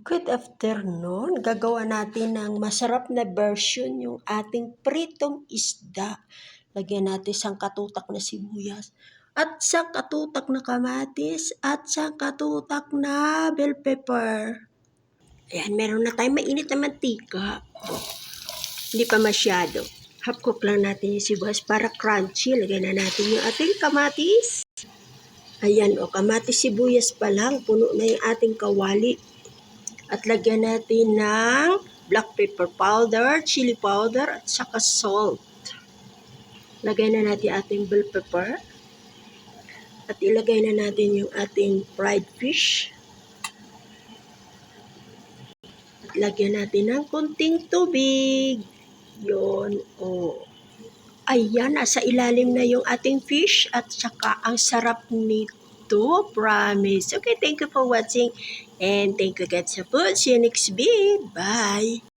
Good afternoon. Gagawa natin ng masarap na version yung ating pritong isda. Lagyan natin sangkatutak na sibuyas at sangkatutak na kamatis at sangkatutak na bell pepper. Ayan, meron na tayong mainit na mantika. Hindi pa masyado. Half cook lang natin yung sibuyas para crunchy. Lagyan na natin yung ating kamatis. Ayan, kamatis sibuyas pa lang. Puno na yung ating kawali. At lagyan natin ng black pepper powder, chili powder, at saka salt. Lagay na natin ating bell pepper. At ilagay na natin yung ating fried fish. At lagyan natin ng konting tubig. Yun, Ayan, nasa ilalim na yung ating fish. At saka ang sarap nito, promise. Okay, thank you for watching. And thank you guys sa food. See you next video. Bye!